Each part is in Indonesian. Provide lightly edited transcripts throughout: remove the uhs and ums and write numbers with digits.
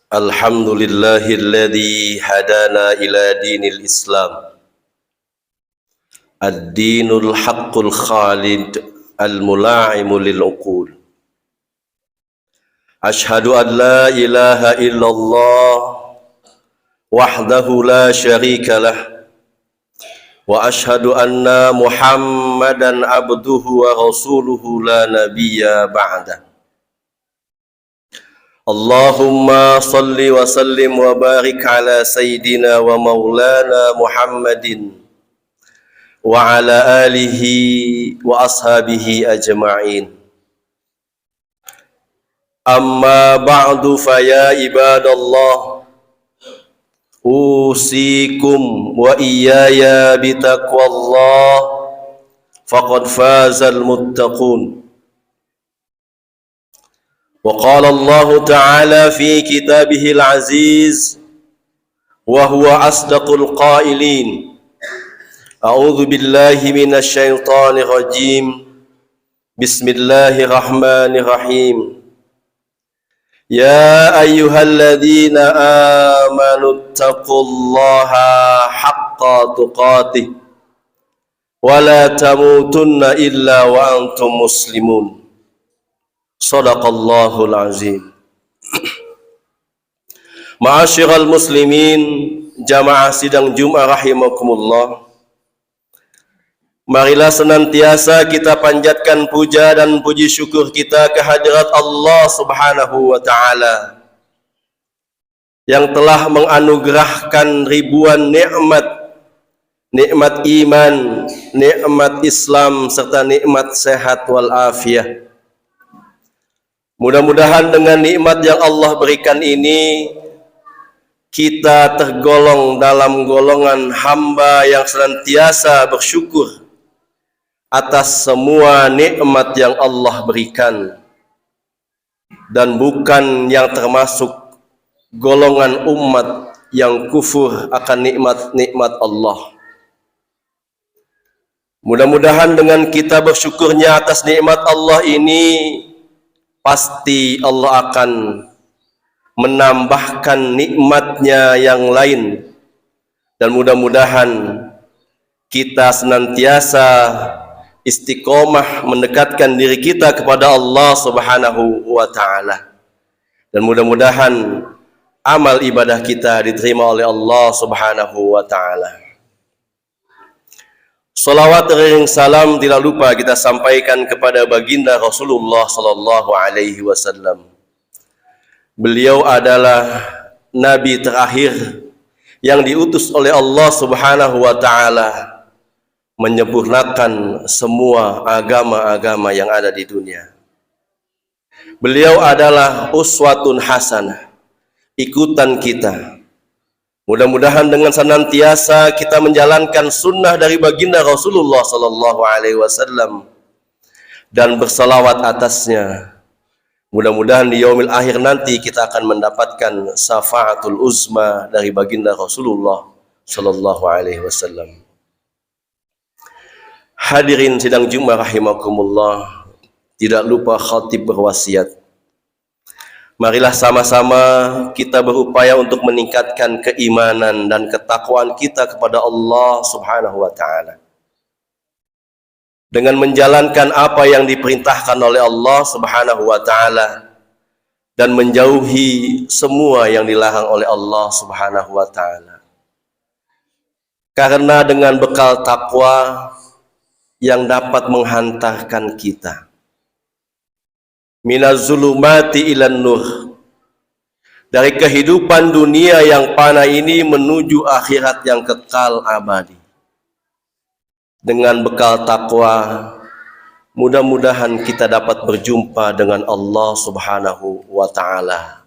Alhamdulillahilladzi hadana ila dinil Islam, ad-dinul haqqul khalid al-mula'imu lil uqul. Ashhadu an la ilaha illallah wahdahu la syarika lah, wa ashhadu anna Muhammadan abduhu wa rasuluhu la nabiyya ba'dah. Allahumma salli wa sallim wa barik ala sayyidina wa maulana Muhammadin wa ala alihi wa ashabihi ajma'in. Amma ba'du fa ya ibadallah, usikum wa iyaya bitaqwallah faqad fazal muttaqun. وقال الله تعالى في كتابه العزيز وهو أصدق القائلين: أعوذ بالله من الشيطان الرجيم بسم الله الرحمن الرحيم يا أيها الذين آمنوا اتقوا الله حق تقاته ولا تموتن إلا وأنتم مسلمون. Sadaqallahul azim. Ma'asyiral muslimin, jamaah sidang Jumat rahimakumullah. Marilah senantiasa kita panjatkan puja dan puji syukur kita kehadirat Allah Subhanahu wa taala yang telah menganugerahkan ribuan nikmat, nikmat iman, nikmat Islam serta nikmat sehat wal afiah. Mudah-mudahan dengan nikmat yang Allah berikan ini, kita tergolong dalam golongan hamba yang senantiasa bersyukur atas semua nikmat yang Allah berikan, dan bukan yang termasuk golongan umat yang kufur akan nikmat-nikmat Allah. Mudah-mudahan dengan kita bersyukurnya atas nikmat Allah ini, pasti Allah akan menambahkan nikmatnya yang lain, dan mudah-mudahan kita senantiasa istiqomah mendekatkan diri kita kepada Allah Subhanahu wa taala, dan mudah-mudahan amal ibadah kita diterima oleh Allah Subhanahu wa taala. Salawat dan salam tidak lupa kita sampaikan kepada baginda Rasulullah sallallahu alaihi wasallam. Beliau adalah nabi terakhir yang diutus oleh Allah Subhanahu wa taala menyempurnakan semua agama-agama yang ada di dunia. Beliau adalah uswatun hasanah, ikutan kita. Mudah-mudahan dengan senantiasa kita menjalankan sunnah dari baginda Rasulullah sallallahu alaihi wasallam dan bersalawat atasnya, mudah-mudahan di yaumil akhir nanti kita akan mendapatkan syafaatul uzma dari baginda Rasulullah sallallahu alaihi wasallam. Hadirin sidang Jumat rahimakumullah, tidak lupa khatib berwasiat, marilah sama-sama kita berupaya untuk meningkatkan keimanan dan ketakwaan kita kepada Allah Subhanahu wa taala dengan menjalankan apa yang diperintahkan oleh Allah Subhanahu wa taala dan menjauhi semua yang dilarang oleh Allah Subhanahu wa taala. Karena dengan bekal takwa yang dapat menghantarkan kita minaz zulumati ilan nur, dari kehidupan dunia yang fana ini menuju akhirat yang kekal abadi. Dengan bekal takwa, mudah-mudahan kita dapat berjumpa dengan Allah Subhanahu wa taala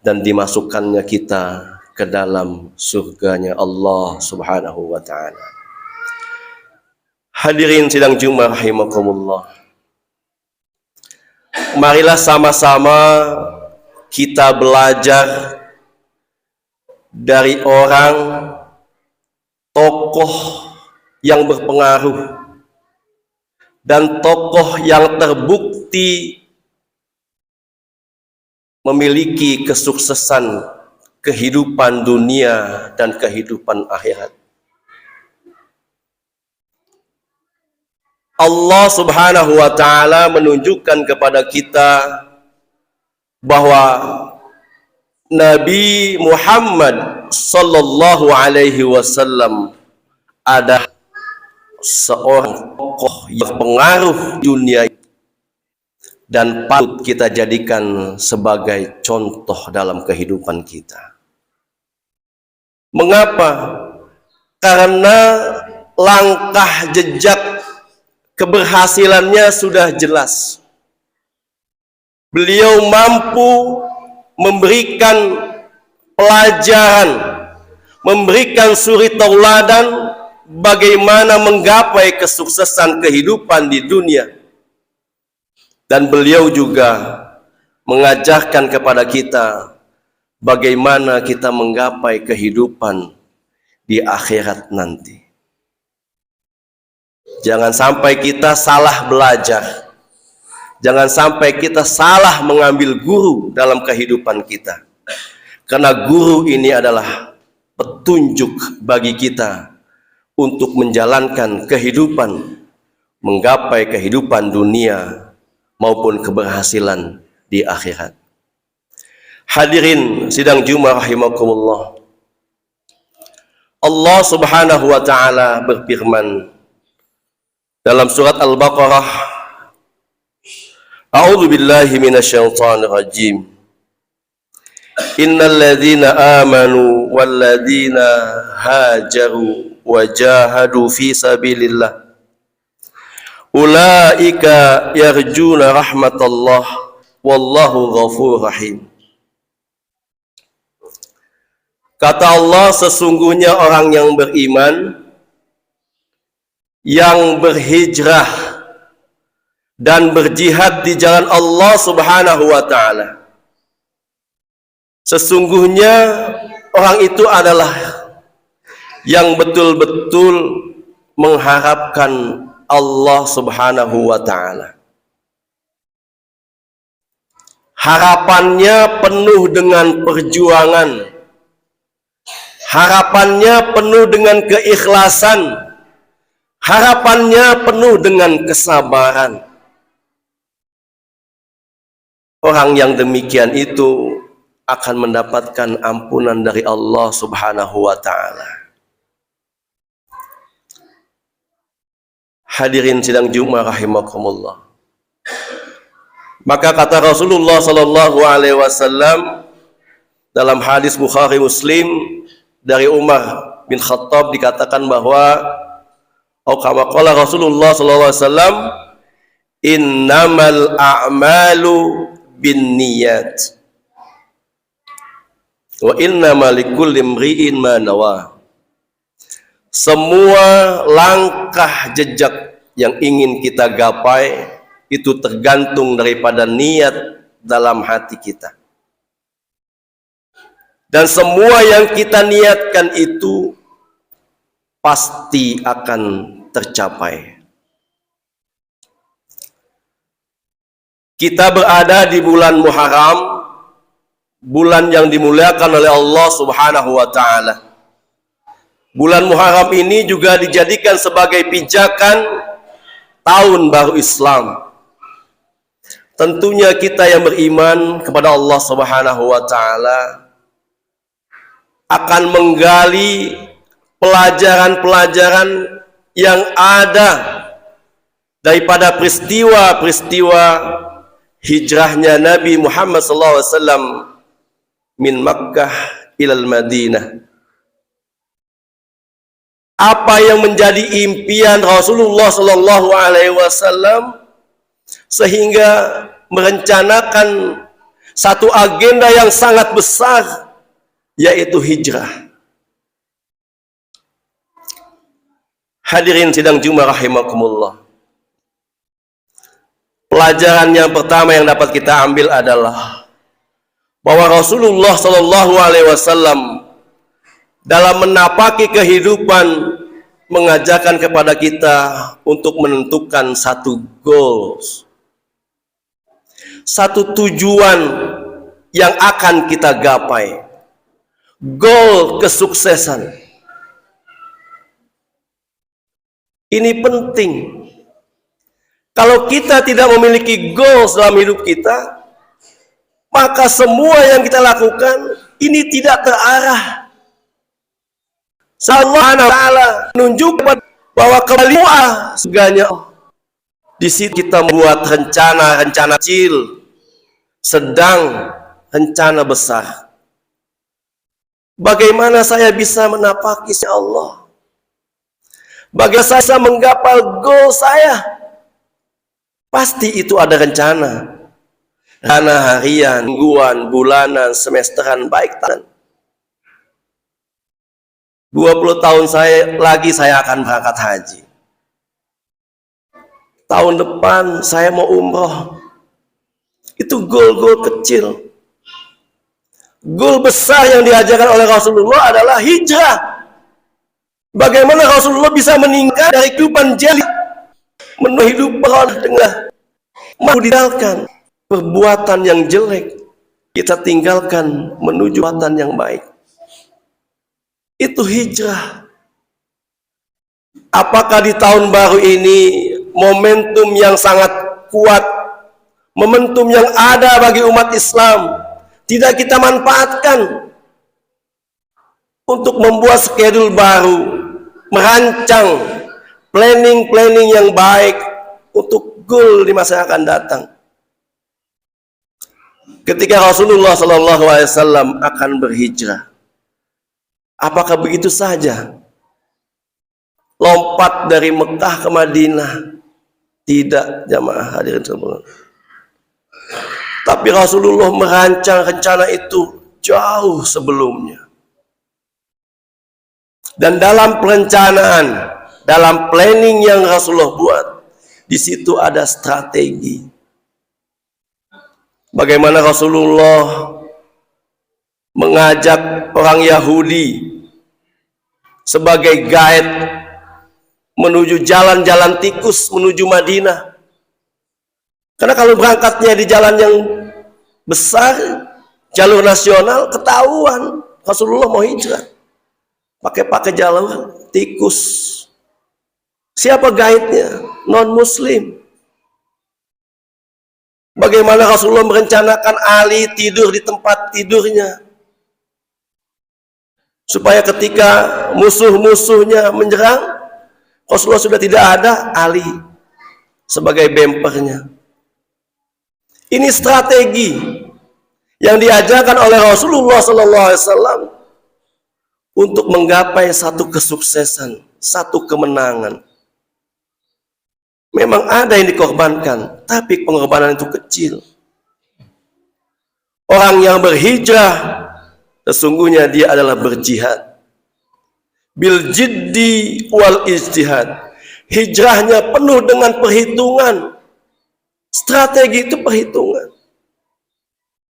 dan dimasukkannya kita ke dalam surganya Allah Subhanahu wa taala. Hadirin sidang Jumat rahimakumullah, marilah sama-sama kita belajar dari orang tokoh tokoh yang berpengaruh dan tokoh yang terbukti memiliki kesuksesan kehidupan dunia dan kehidupan akhirat. Allah Subhanahu wa ta'ala menunjukkan kepada kita bahwa Nabi Muhammad sallallahu alaihi wasallam ada seorang tokoh yang pengaruh dunia dan patut kita jadikan sebagai contoh dalam kehidupan kita. Mengapa? Karena langkah jejak keberhasilannya sudah jelas. Beliau mampu memberikan pelajaran, memberikan suri tauladan bagaimana menggapai kesuksesan kehidupan di dunia. Dan beliau juga mengajarkan kepada kita bagaimana kita menggapai kehidupan di akhirat nanti. Jangan sampai kita salah belajar. Jangan sampai kita salah mengambil guru dalam kehidupan kita. Karena guru ini adalah petunjuk bagi kita untuk menjalankan kehidupan, menggapai kehidupan dunia maupun keberhasilan di akhirat. Hadirin sidang Jumat rahimakumullah. Allah Subhanahu wa ta'ala berfirman dalam surat Al-Baqarah, A'udzu billahi minasyaitonir rajim. Innal ladzina amanu wal ladzina hajaru wa jahadu fi sabilillah ulaika yarjuna rahmatallah wallahu ghafurur rahim. Kata Allah, sesungguhnya orang yang beriman, yang berhijrah dan berjihad di jalan Allah Subhanahu wa ta'ala, sesungguhnya orang itu adalah yang betul-betul mengharapkan Allah Subhanahu wa ta'ala. Harapannya penuh dengan perjuangan, harapannya penuh dengan keikhlasan, harapannya penuh dengan kesabaran. Orang yang demikian itu akan mendapatkan ampunan dari Allah Subhanahu wa ta'ala. Hadirin sidang Jumat rahimakumullah. Maka kata Rasulullah sallallahu alaihi wasallam dalam hadis Bukhari Muslim dari Umar bin Khattab, dikatakan bahwa kama qala Rasulullah sallallahu alaihi wasallam, innamal a'malu binniyat wa innamal likulli imri'in ma nawa. Semua langkah jejak yang ingin kita gapai itu tergantung daripada niat dalam hati kita. Dan semua yang kita niatkan itu pasti akan tercapai. Kita berada di bulan Muharram, bulan yang dimuliakan oleh Allah Subhanahu wa ta'ala. Bulan Muharram ini juga dijadikan sebagai pijakan tahun baru Islam. Tentunya kita yang beriman kepada Allah Subhanahu wa ta'ala akan menggali pelajaran-pelajaran yang ada daripada peristiwa-peristiwa hijrahnya Nabi Muhammad SAW min Makkah ilal Madinah. Apa yang menjadi impian Rasulullah Sallallahu Alaihi Wasallam sehingga merencanakan satu agenda yang sangat besar, yaitu hijrah. Hadirin sidang Jumat rahimakumullah. Pelajaran yang pertama yang dapat kita ambil adalah bahwa Rasulullah Sallallahu Alaihi Wasallam dalam menapaki kehidupan mengajarkan kepada kita untuk menentukan satu goals, satu tujuan yang akan kita gapai, goal kesuksesan. Ini penting. Kalau kita tidak memiliki goals dalam hidup kita, maka semua yang kita lakukan ini tidak terarah. Allah Ta'ala menunjukkan bahwa kembali segalanya. Di situ kita membuat rencana-rencana kecil, sedang, rencana besar. Bagaimana saya bisa menapaki Allah? Bagaimana saya bisa menggapai goal saya? Pasti itu ada rencana. Rencana harian, mingguan, bulanan, semesteran, baik tahun. 20 tahun saya akan berangkat haji. Tahun depan saya mau umroh. Itu goal-goal kecil. Goal besar yang diajarkan oleh Rasulullah adalah hijrah. Bagaimana Rasulullah bisa meningkat dari kehidupan jeli menuju hidup beroleh dengan meninggalkan perbuatan yang jelek, kita tinggalkan menuju perbuatan yang baik. Itu hijrah. Apakah di tahun baru ini momentum yang sangat kuat, momentum yang ada bagi umat Islam tidak kita manfaatkan untuk membuat schedule baru, merancang planning yang baik untuk goal di masa yang akan datang? Ketika Rasulullah SAW akan berhijrah, apakah begitu saja lompat dari Mekah ke Madinah? Tidak, jamaah hadirin sekalian. Tapi Rasulullah merancang rencana itu jauh sebelumnya. Dan dalam perencanaan, dalam planning yang Rasulullah buat, di situ ada strategi. Bagaimana Rasulullah mengajak orang Yahudi sebagai guide menuju jalan-jalan tikus menuju Madinah. Karena kalau berangkatnya di jalan yang besar, jalur nasional, ketahuan Rasulullah mau hijrah. Pakai jalur tikus. Siapa guide-nya? Non-muslim. Bagaimana Rasulullah merencanakan Ali tidur di tempat tidurnya, supaya ketika musuh-musuhnya menyerang, Rasulullah sudah tidak ada, Ali sebagai bempernya. Ini strategi yang diajarkan oleh Rasulullah SAW untuk menggapai satu kesuksesan, satu kemenangan. Memang ada yang dikorbankan, tapi pengorbanan itu kecil. Orang yang berhijrah, sesungguhnya dia adalah berjihad. Bil jiddi wal ijtihad. Hijrahnya penuh dengan perhitungan. Strategi itu perhitungan.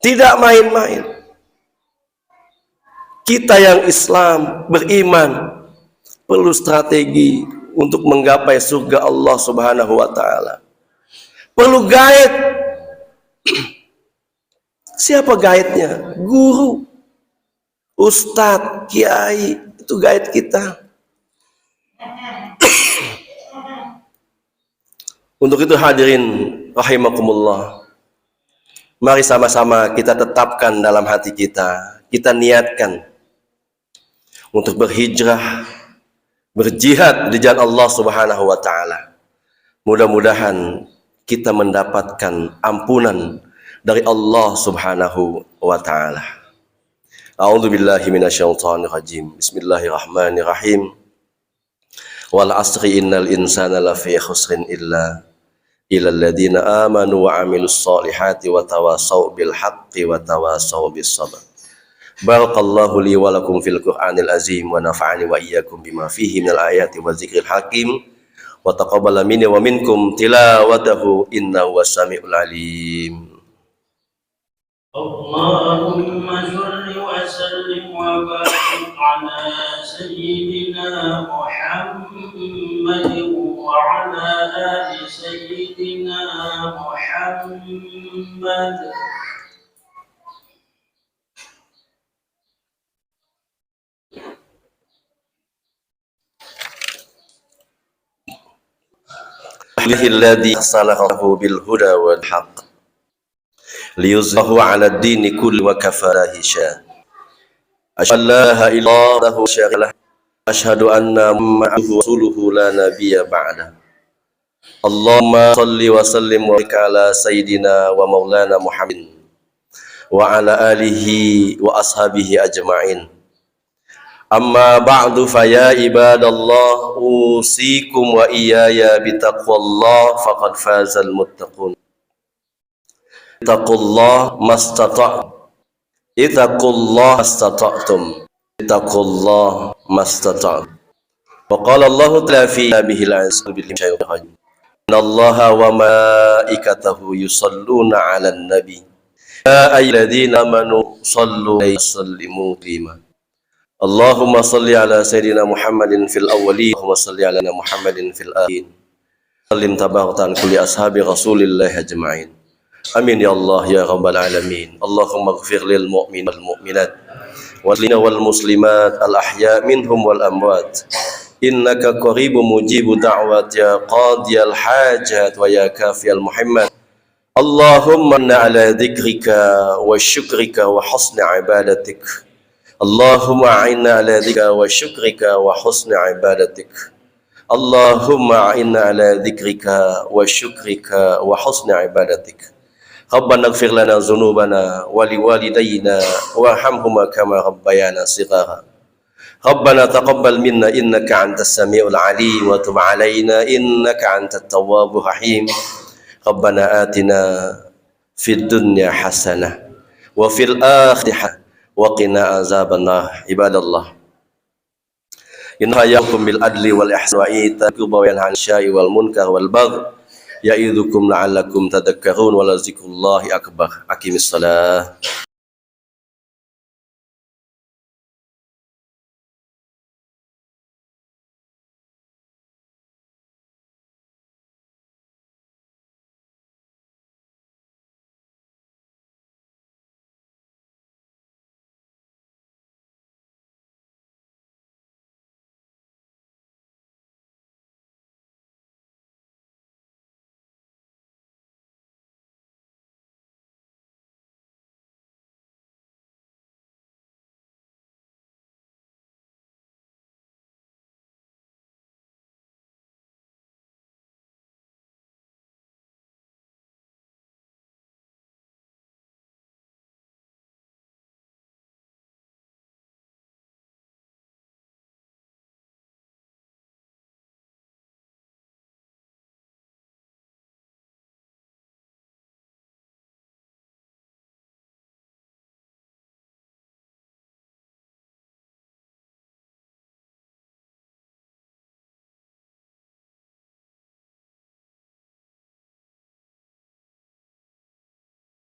Tidak main-main. Kita yang Islam, beriman, perlu strategi untuk menggapai surga Allah Subhanahu wa Ta'ala. Perlu guide. Siapa guide-nya? Guru, ustadz, kiai, itu guide kita. Untuk itu hadirin rahimakumullah, mari sama-sama kita tetapkan dalam hati kita, kita niatkan untuk berhijrah, berjihad di jalan Allah Subhanahu wa Ta'ala. Mudah-mudahan kita mendapatkan ampunan dari Allah Subhanahu wa Ta'ala. A'udzu billahi minasyaitonir rajim. Bismillahirrahmanirrahim. Wal 'asri innal insana lafi khusrin illa alladziina amanu wa 'amilus shalihati wa tawassaw bil haqqi wa tawassaw bis sabr. Barakallahu li wa lakum fil Qur'anil azim wa nafa'ani wa iyyakum bima fihi minal ayati wa dzikril hakim wa taqabbala minni wa minkum tilawatahu innahu was samiul alim. اللهم صل وسلم وبارك على سيدنا محمد وعلى آل سيدنا محمد. الذي أرسله بالهدى والحق ليظهره على الدين كله وكفى هشام. أشهد أن لا إله إلا الله شريك له أشهد أن محمدا رسوله لا نبي بعده. اللهم صل وسلم وبارك على سيدنا ومولانا محمد وعلى آله وأصحابه أجمعين. أما بعد فيا عباد الله أوصيكم وإياي بتقوى الله فقد فاز المتقون. اتقوا الله ما استطعتم اتقوا الله ما استطعتم اتقوا الله ما استطعتم. وقال الله تعالى في كتابه العزيز بالشيطان إن الله وملائكته يصلون على النبي يا أيها الذين آمنوا صلوا عليه وسلموا تسليما. اللهم صل على سيدنا محمد في الأولين اللهم صل على محمد في الآخرين سلم تبارك عن كل أصحاب رسول الله أجمعين. آمين يا الله يا رب العالمين. اللهم اغفر للمؤمنين والمؤمنات والمسلمات الأحياء منهم والأموات إنك قريب مجيب دعوات يا قاضي الحاجات ويا كافي المحمد. اللهم إنا على ذكرك وشكرك وحسن عبادتك. اللهم أعنا على ذكرك وشكرك وحسن عبادتك. اللهم أعنا على ذكرك وشكرك وحسن عبادتك. ربنا اغفر لنا ذنوبنا ولوالدينا وارحمهما كما ربيانا صغارا. ربنا تقبل منا إنك أنت السميع العليم وتب علينا إنك أنت التواب الرحيم. ربنا آتنا في الدنيا حسنة وفي الآخرة حسنة وقنا عذاب النار. عباد الله إنها يأمركم بالعدل والإحسان وإيتاء ذي القربى وينهى عن الفحشاء والمنكر والبغي يعظكم لعلكم تذكرون ولذكر الله أكبر. أقم الصلاة.